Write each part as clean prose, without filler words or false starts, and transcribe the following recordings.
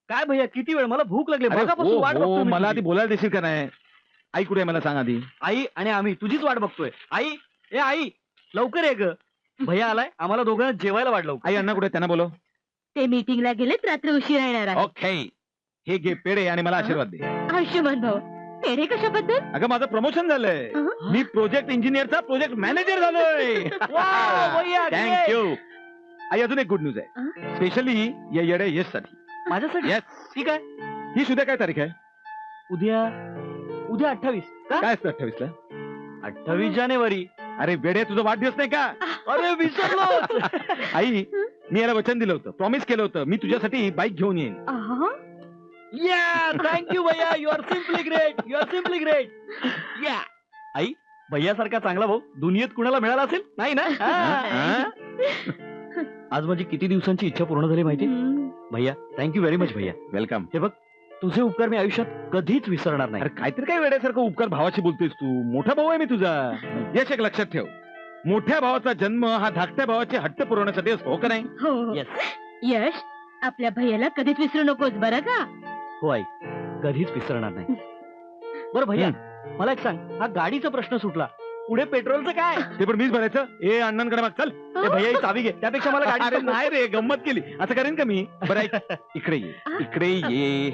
काय भैया किती वेळ, मला भूक लागली, अरे बघापासून वाट बघतोय मी मला तुझी. आधी बोलायला देशील का नाही? आई कुठे आहे मला सांग आधी. आई आणि आम्ही तुझीच वाट बघतोय. आई, ए आई, लवकर ये ग. भैया आलाय, आम्हाला दोघांना जेवायला वाढलं. आई अण्णा कुठे आहे? त्यांना बोलव. ते मीटिंगला गेलेत, रात्री उशिरा येणार आहे. ओके, हे घे पेढे आणि मला आशीर्वाद दे. आयुष्यमान भाऊ, पेढे कशाबद्दल? अगं माझं प्रमोशन झालंय. मी प्रोजेक्ट इंजिनियरचा प्रोजेक्ट मॅनेजर झालोय. वाव, भैया, थँक्यू. आई अजून एक गुड न्यूज आहे, स्पेशली या येड्या यश साठी. माझ्यासाठी? येस. ठीक आहे. ही सुद्धा काय तारीख आहे? उद्या 28 का? काय असतं 28 ला? 28 जानेवारी. अरे वेडे, तुझा वाढदिवस नाही का? अरे विसरलो. आई, मी याला वचन दिलं होतं, प्रॉमिस केलं होतं, मी तुझ्यासाठी बाईक घेऊन येईन. या, थँक्यू भैया, you are simply great, you are simply great. या आई, भैया सारखा चांगला भाऊ दुनियेत कुणाला मिळाला असेल नाही ना? आज माझी किती दिवसांची इच्छा पूर्ण झाली माहिती भैया. थँक्यू व्हेरी मच भैया. वेलकम. हे बघ, तुझे उपकार मी आयुष्यात कधीच विसरणार नाही. अरे काहीतरी काय वेड्यासारखं उपकार भावाची बोलतोयस तू? मोठा भाऊ आहे मी तुझा. यश, एक लक्षात ठेव, मोठ्या भावाचा जन्म हा धाकट्या भावाचे हट्ट पुरवण्यासाठी असतो, हो का नाही? हो. येस. यश, आपल्या भैयाला कधीच विसरू नकोस बरं का? हो आई, कधीच विसरणार नाही. बरं भैया, मला एक सांग, हा गाडीचा प्रश्न सुटला, पुढे पेट्रोलचं काय? ते पण मीच भरायचं. ए अण्णांकडे माग चल. ए भैया, ही चावी घे, त्यापेक्षा मला अरे गाडी नाही रे, गंमत केली. असं करेन का मी? बरं ऐक, इकडे ये, इकडे ये.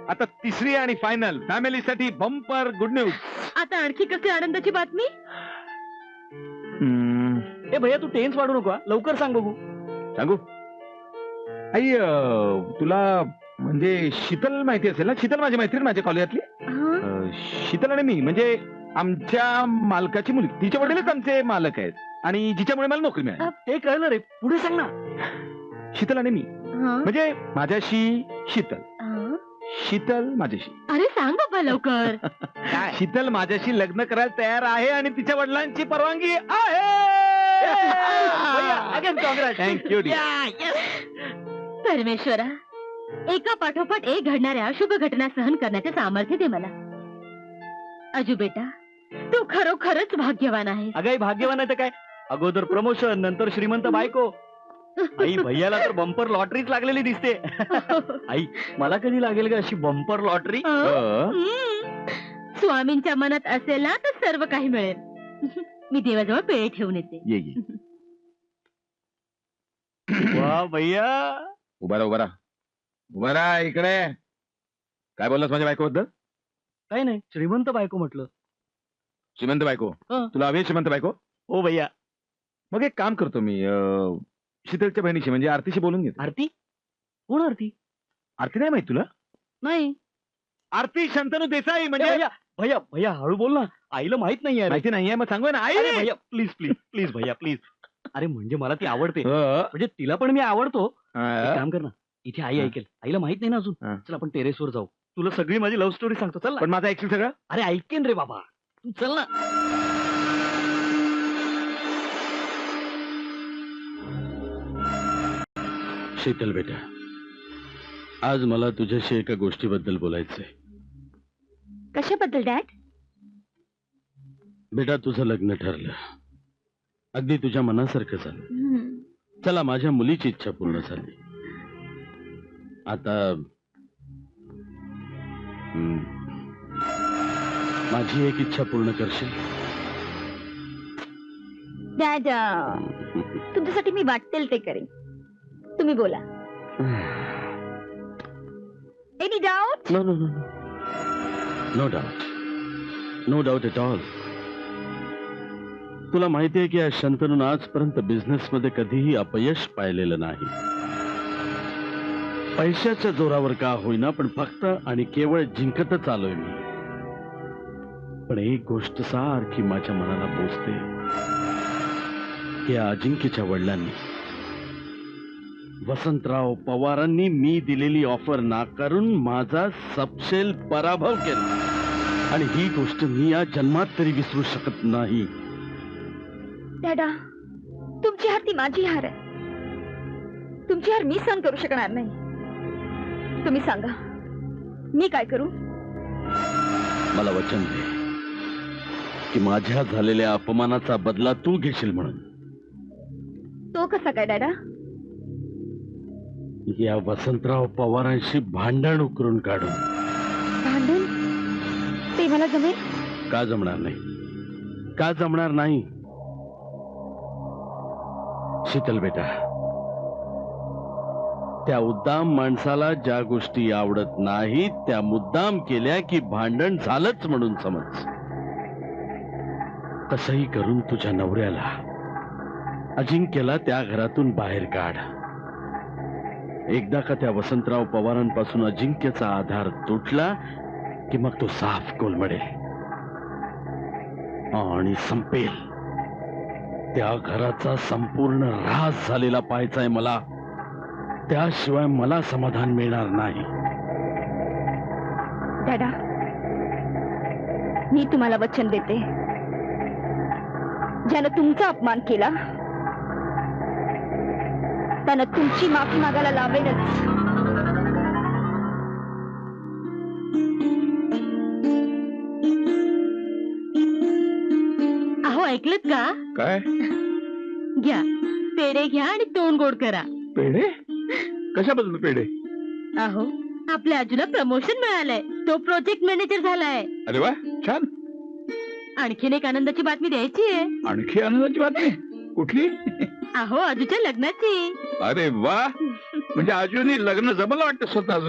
आता तिसरी आणि फायनल फॅमिलीसाठी बंपर गुड न्यूज. आता आणखी कसली आनंदाची बातमी? ए भैया, तू टेन्स वाढू नको हा. लवकर सांग बघू. सांगू? आई, तुला म्हणजे शीतल माहिती असेल ना? शीतल माझी मैत्रीण, माझ्या कॉलेजातली. शीतल आणि मी म्हणजे आमच्या मालकाची मुलगी. तिचे वडीलच आमचे मालक आहेत आणि जिच्यामुळे मला नोकरी मिळाली. ते कळलं रे, पुढे सांग ना. शीतल आणि मी म्हणजे माझ्याशी शीतल, शीतल माझ्याशी. अरे सांग बाबा लवकर. काय? शीतल माझ्याशी लग्न करायला तयार आहे आणि तिच्या वडिलांची परवानगी आहे. थँक्यू. परमेश्वरा, एका पाठोपाठ एक घडणाऱ्या शुभ घटना सहन करण्याचे सामर्थ्य दे मला. अजू बेटा, तू खरोखरच भाग्यवान आहेस. अगं भाग्यवान आहे तर काय, अगोदर प्रमोशन, नंतर श्रीमंत बायको. आई, भैयाला तर बंपर लॉटरीच लागलेली दिसते. आई, मला कधी लागेल का अशी बंपर लॉटरी? स्वामींच्या मनात असेल ना तर सर्व काही मिळेल. मी देवाजवळ पेढे ठेवून येते. ये. वा भैया. उभा राहा, उभा राहा, उभा राहा इकडे. काय बोललास माझ्या बायकोबद्दल? काही नाही, श्रीमंत बायको म्हटलं. श्रीमंत बायको? तुला हवी श्रीमंत बायको? हो भैया. मग एक काम करतो मी, शीतलच्या बहिणीशी म्हणजे आरतीशी बोलून घेतो. आरती? कोण आरती? आरती नाही माहित तुला? नाही. आरती शंतनू देसाई म्हणजे. भैया भैया भैया, हळू बोल ना, आईला माहित नाहीये. माहिती नाहीये? मग सांगू ना. आई अरे भैया, प्लीज प्लीज प्लीज भैया प्लीज. अरे म्हणजे मला ती आवडते, हो. म्हणजे तिला पण मी आवडतो. एक हा. काम कर ना, इथे आई ऐकेल, आईला माहित नाही ना अजून. चल आपण टेरेसवर जाऊ, तुला सगळी माझी लव्ह स्टोरी सांगतो. चल ना. पण माझं ऐकशील सगळं? अरे ऐकेन रे बाबा, तू चल ना. शीतल बेटा, आज मला तुझ्याशी एका गोष्टीबद्दल बोलायचंय. कशाबद्दल डॅड? बेटा, तुझं लग्न ठरलं, अगदी तुझ्या मनासारखं झालं. चला, माझ्या मुलीची इच्छा पूर्ण झाली. आता माझी एक इच्छा पूर्ण करशील? डॅड, तुमच्यासाठी मी वाटेल ते करेन. तुम्ही बोला. Any doubt? No no no no doubt, no doubt at all. तुला माहिती आहे की या शंतनून आजपर्यंत बिझनेस मध्ये कधीही अपयश पाहिलेलं नाही. पैशाच्या जोरावर का होईना, पण फक्त आणि केवळ जिंकतच आलोय मी. पण एक गोष्ट सारखी माझ्या मनाला पोचते, या अजिंक्यच्या वडिलांनी, वसंतराव पवारांनी मी दिलेली ऑफर नाकारून माझा सपशेल पराभव केला. आणि ही गोष्ट मी या जन्मात तरी विसरू शकत नाही. डॅडा, तुमची हार ती माझी हार आहे. तुमची हार मी सहन करू शकणार नाही. तुम्ही सांगा, मी काय करू? मला वचन दे की माझ्या झालेल्या अपमानाचा बदला तू घेशील म्हणून. तो कसा काय डॅडा? या वसंतराव पवारांशी भांडण उकरून काढून. भांडण ते मला जमेल. का जमणार नाही? का जमणार नाही? शीतल बेटा, त्या उद्दाम माणसाला ज्या गोष्टी आवडत नाहीत त्या मुद्दाम केल्या की भांडण झालंच म्हणून समज. कसंही करून तुझ्या नवऱ्याला, अजिंक्यला त्या घरातून बाहेर काढ. एकदा का त्या वसंतराव पवारांपासून अजिंक्यचा आधार तुटला की मग तो साफ कोलमडेल आणि संपेल. त्या घराचा संपूर्ण ऱ्हास झालेला पाहायचाय मला. त्याशिवाय मला समाधान मिळणार नाही. डॅडा, मी तुम्हाला वचन देते, ज्यानं तुमचा अपमान केला त्यानं तुमची माफी मागायला लावेलच. अहो ऐकलत का? काय घ्या पेढे घ्या आणि तोंड गोड करा. पेढे? कशाबद्दल पेढे? अहो आपल्या आजूला प्रमोशन मिळालंय, तो प्रोजेक्ट मॅनेजर झालाय. अरे वा, छान. आणखीन एक आनंदाची बातमी द्यायची आहे. आणखी आनंदाची बातमी? कुठली? अहो आजूच्या लग्नाची. अरे वा, म्हणजे अजूनही लग्न जमलं वाटतं स्वतःच.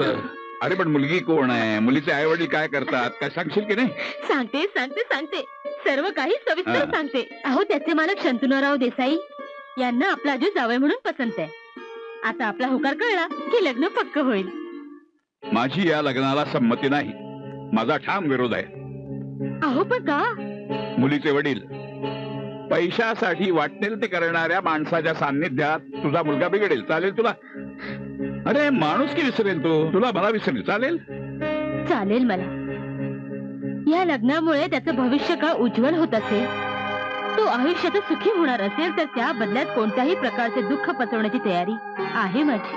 अरे पण मुलगी कोण आहे, मुलीचे आई वडील काय करतात, काय सांगशील की नाही? सांगते सांगते सांगते, सर्व काही सविस्तर हा. सांगते. अहो त्याचे मालक शंतनुराव देसाई यांना आपला आजू जावई म्हणून पसंत आहे. आता आपला होकार कळला की लग्न पक्क होईल. माझी या लग्नाला संमती नाही. माझा ठाम विरोध आहे. अहो पण का? मुलीचे वडील पैशासाठी वाटेल ते करणाऱ्या माणसाच्या सान्निध्यात तुझा मुलगा बिघडेल. चालेल तुला? अरे माणूस की विसरेल तो, तुला मला विसरेल. चालेल? चालेल मला. या लग्नामुळे त्याचं भविष्य का उज्ज्वल होत असेल, तो आयुष्यात सुखी होणार असेल तर त्या बदल्यात कोणत्याही प्रकारचे दुःख पचवण्याची तयारी आहे माझी.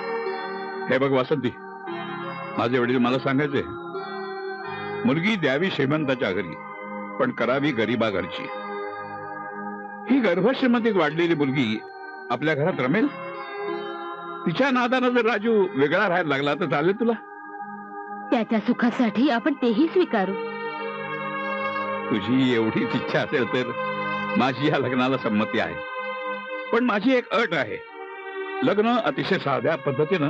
हे बघ वासंती, माझे वडील मला सांगायचे, मुलगी द्यावी श्रीमंताच्या घरी पण करावी गरीबा घरची. ही गर्भश्रीमंतीत वाढलेली मुलगी आपल्या घरात रमेल? तिच्या नादानं जर राजू वेगळा राहायला लागला तर चालेल तुला? त्याच्या सुखासाठी आपण तेही स्वीकारू. तुझी एवढीच इच्छा असेल तर माझी या लग्नाला संमती आहे. पण माझी एक अट आहे, लग्न अतिशय साध्या पद्धतीनं,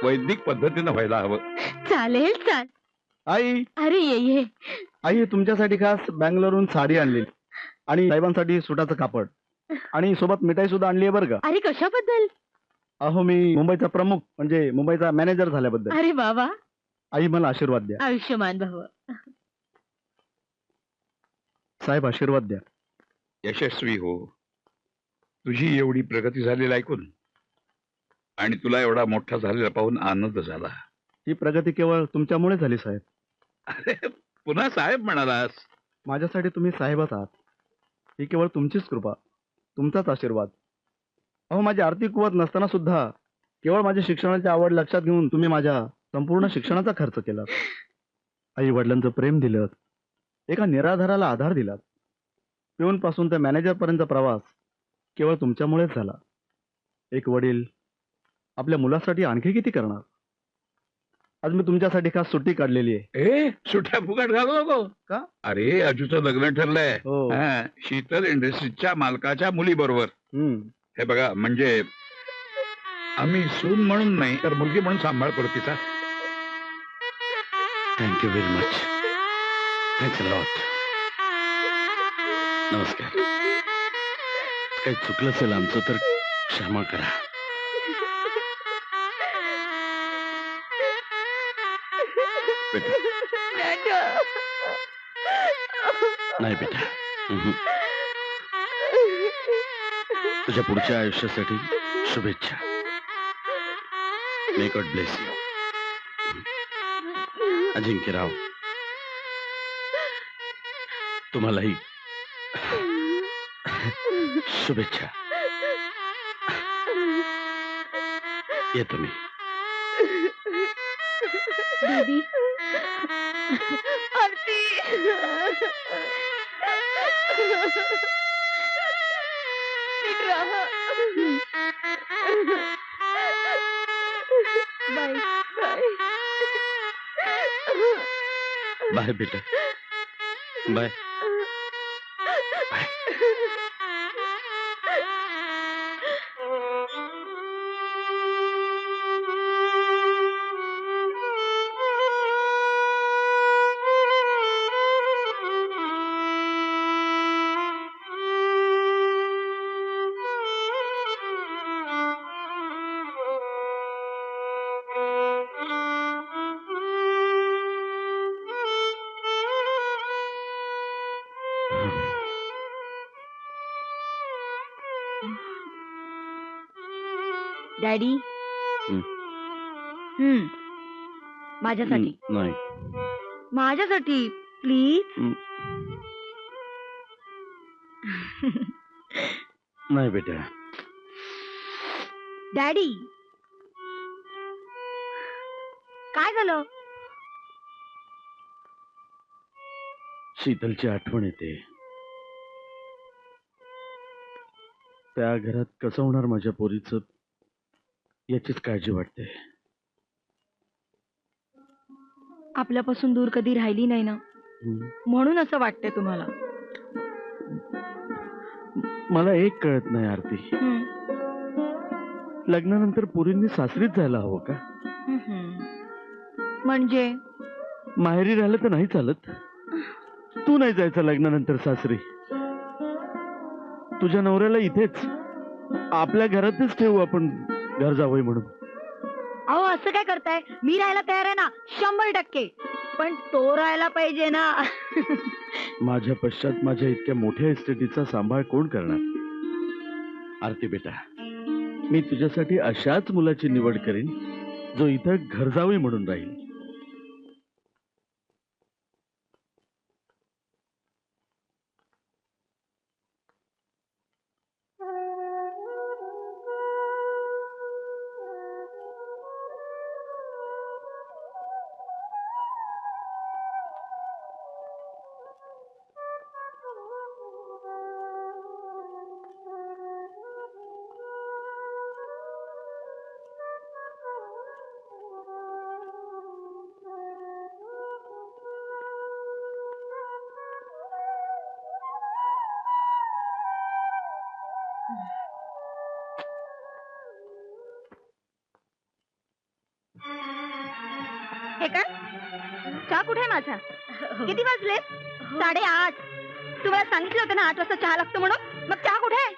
वैदिक पद्धतीनं व्हायला हवं. चालेल चाल. आई, अरे ये आई तुमच्यासाठी खास बँगलोरहून साडी आणली आणि साहेबांसाठी सुटाचं कापड आणि सोबत मिठाई सुद्धा आणली आहे बरं का. अरे कशाबद्दल? अहो मी मुंबईचा प्रमुख म्हणजे मुंबईचा मॅनेजर झाल्याबद्दल. अरे बाबा, आई मला आशीर्वाद द्या. आयुष्यमान भाऊ. साहेब आशीर्वाद द्या. यशस्वी हो. तुझी एवढी प्रगती झालेली ऐकून आणि तुला एवढा मोठा झालेला पाहून आनंद झाला. ही प्रगती केवळ तुमच्यामुळे झाली साहेब. अरे पुन्हा साहेब म्हणालास? माझ्यासाठी तुम्ही साहेबच आहात. ही केवळ तुमचीच कृपा, तुमचाच आशीर्वाद. अहो माझी आर्थिक कुवत नसताना सुद्धा केवळ माझ्या शिक्षणाची आवड लक्षात घेऊन तुम्ही माझ्या संपूर्ण शिक्षणाचा खर्च केला. आई वडिलांचं प्रेम दिलं, एका निराधाराला आधार दिला. पिऊन पासून ते मॅनेजर पर्यंतचा प्रवास केवळ तुमच्यामुळेच झाला. एक वडील आपल्या मुलासाठी आणखी किती करणार. आज मी तुमच्यासाठी खास सुट्टी काढलेली आहे. ए सुट्या फुकट घालू नको का? अरे अजूचं लग्न ठरलंय हो. शीतल इंडस्ट्रीजच्या मालकाच्या मुली बरोबर. हे बघा, म्हणजे आम्ही सून म्हणून नाही तर मुलगी म्हणून सांभाळ करू तिचा. Thank you very much. Thanks a lot. नमस्कार. काही चुकलं असेल आमचं तर क्षमा करा. बेटा, नाही बेटा. तुझ्या पुढच्या आयुष्यासाठी शुभेच्छा. May God bless you. अजिंक्यराव, तुम्हालाही शुभेच्छा. येतो मी. बेबी, आरती. नीट राहा. बाय बेटा, बाय. डॅडी. माझ्यासाठी. नाही. माझ्यासाठी प्लीज. नाही बेटा. डॅडी, काय झालं? शीतलची आठवण येते. त्या घरात कसं होणार माझ्या पोरीचं याचीच काळजी वाटते. आपल्यापासून दूर कधी राहिली नाही ना, म्हणून असं वाटतंय तुम्हाला. मला एक कळत नाही आरती, लग्नानंतर पोरींनी सासरीच जायला हवं का? म्हणजे माहेरी राहिलं तर नाही चालत? तू नाही जायचं लग्नानंतर सासरी? तुझ्या नवऱ्याला इथेच आपल्या घरातच ठेवू आपण, घर जावई म्हणून. अहो असं काय करताय? मी राहायला तयार आहे ना 100%, पण तो राहायला पाहिजे ना. माझ्या पश्चात माझ्या इतक्या मोठ्या इस्टेटीचा सांभाळ कोण करणार? आरती बेटा, मी तुझ्यासाठी अशाच मुलाची निवड करीन जो इथं घर जावई म्हणून राहील. हे काय? चहा कुठे आहे माझा? किती वाजले? 8:30. तुम्हाला सांगितलं होतं ना 8 वाजता चहा लागतो म्हणून. मग चहा कुठे आहे?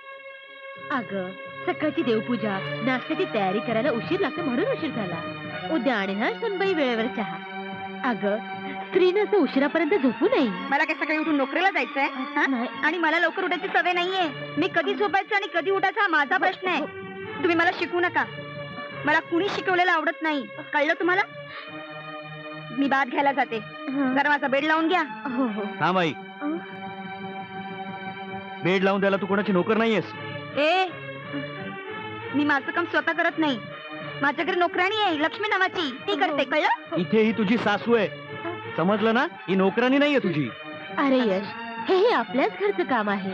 अगं, सकाळची देवपूजा, नाश्त्याची तयारी करायला उशीर लागतो म्हणून उशीर झाला. उद्या आणि ना सुनबाई वेळेवर चहा. अगं, स्त्रीनं असं उशिरापर्यंत झोपू नये. मला काय सकाळी उठून नोकरीला जायचंय? हा? नाही. आणि मला लवकर उठायची सवय नाहीये. मी कधी झोपायचं आणि कधी उठायचं हा माझा प्रश्न आहे. तुम्ही मला शिकवू नका. मला कुणी शिकवलेलं आवडत नाही, कळलं तुम्हाला? मी बाद घ्यायला जाते. जरा माझा बेड लावून घ्या. हो हो. हा बाई, बेड लावून द्यायला तू कोणाची नोकर नाहीयेस. ए, मी माझं काम स्वतः करत नाही. माझ्या घरी नोकराणी आहे लक्ष्मी नावाची, ती करते, कळलं? इथे ही तुझी सासू आहे, समजलं ना? ही नोकरानी नाहीये तुझी. अरे यश, हे आपल्याच घरचं काम आहे.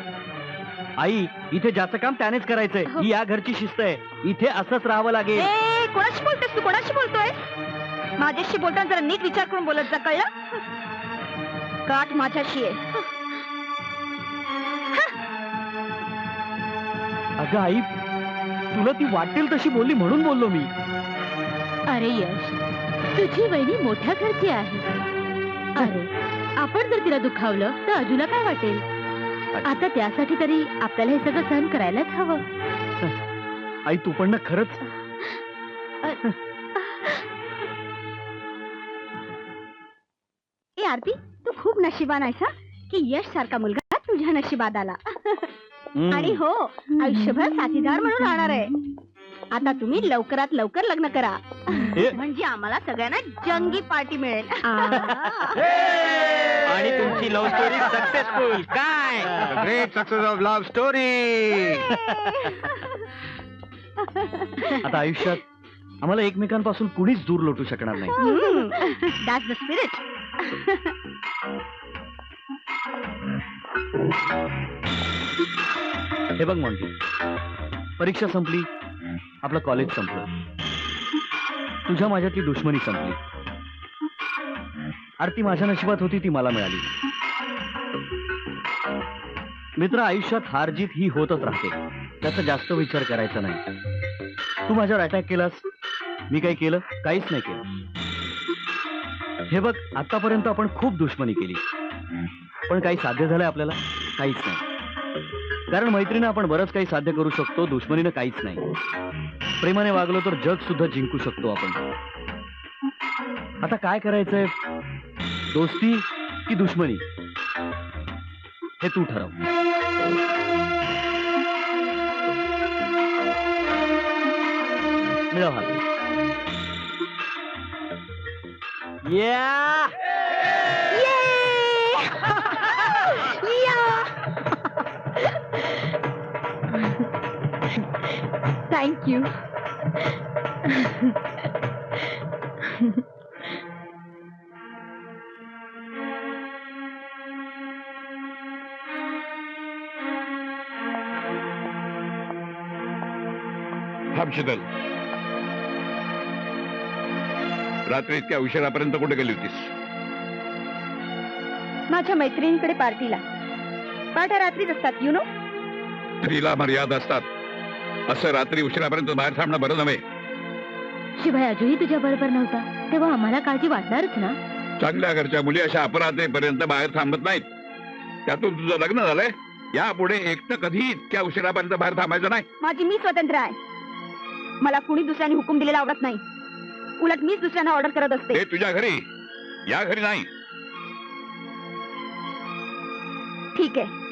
आई, इथे ज्याचं काम त्यानेच करायचंय. ही या घरची शिस्त आहे. इथे असंच राहावं लागेल. ए, कोणाशी बोलतोस तू? कोणाशी बोलतोय? माझ्याशी बोलताना जरा नीट विचार करून बोलत जा, कळलं? गाठ माझ्याशी आहे. अगं आई, तुला ती वाटेल तशी बोलली म्हणून बोललो मी. अरे यश, तुझी वहिनी मोठ्या घरची आहे. अरे, आपण जर तिला दुखावलं तर अजूला काय वाटेल? आता त्यासाठी तरी आपल्याला हे सगळं सहन करायलाच हवं. आई, तू पण ना खरंच. ए आरती, तू खूप नशिबान आहेस हा, की यश सारखा मुलगा तुझ्या नशिबात आला. आणि हो, आयुष्यभर साथीदार म्हणून राहणार आहे. आता तुम्ही लवकरात लवकर लग्न करा, म्हणजे आम्हाला सगळ्यांना जंगी पार्टी मिळेल. आणि तुमची लव्ह स्टोरी सक्सेसफुल. काय great success of love story. आता आयुष्यात आम्हाला एकमेकांपासून कुणीच दूर लोटू शकणार नाही. That's the spirit. हे बघ मॉन्टी, परीक्षा संपली, आपलं कॉलेज संपलं, तुझ्या माझ्यातली दुश्मनी संपली. आरती माझ्या नशिबात होती ती मला मिळाली. मित्र, आयुष्यात हार जीत ही होतच राहते, त्याचा जास्त विचार करायचा नाही. तू माझ्यावर अटॅक केलास, मी काही केलं? काहीच नाही केलं. हे बघ, आतापर्यंत आपण खूप दुश्मनी केली, पण काही साध्य झालंय आपल्याला? काहीच नाही. कारण मैत्रीनं आपण बरंच काही साध्य करू शकतो, दुश्मनीनं काहीच नाही. प्रेमाने वागलो तर जग सुद्धा जिंकू शकतो आपण. आता काय करायचंय, दोस्ती की दुश्मनी, हे तू ठरव. मिळव हात. या थँक्यू. थांब शीतल, रात्री इतक्या उशिरापर्यंत कुठे गेली होतीस? माझ्या मैत्रिणींकडे पार्टीला. पार्ट्या रात्रीच असतात, यु नो. स्त्रीला मर्यादा असतात. असं रात्री उशिरापर्यंत बाहेर थांबणं बरं नव्हे. शिवाय अजूनही तुझ्या बरोबर नव्हता तेव्हा आम्हाला काळजी वाटणारच ना. चांगल्या घरच्या मुली अशा अपराधेपर्यंत बाहेर थांबत नाहीत. त्यातून तुझं लग्न झालंय, यापुढे एकटं कधी इतक्या उशिरापर्यंत बाहेर थांबायचं नाही. माझी मी स्वतंत्र आहे. मला कुणी दुसऱ्याने हुकूम दिलेला आवडत नाही. उलट मीच दुसऱ्यांना ऑर्डर करत असते. ते तुझ्या घरी, या घरी नाही. ठीक आहे.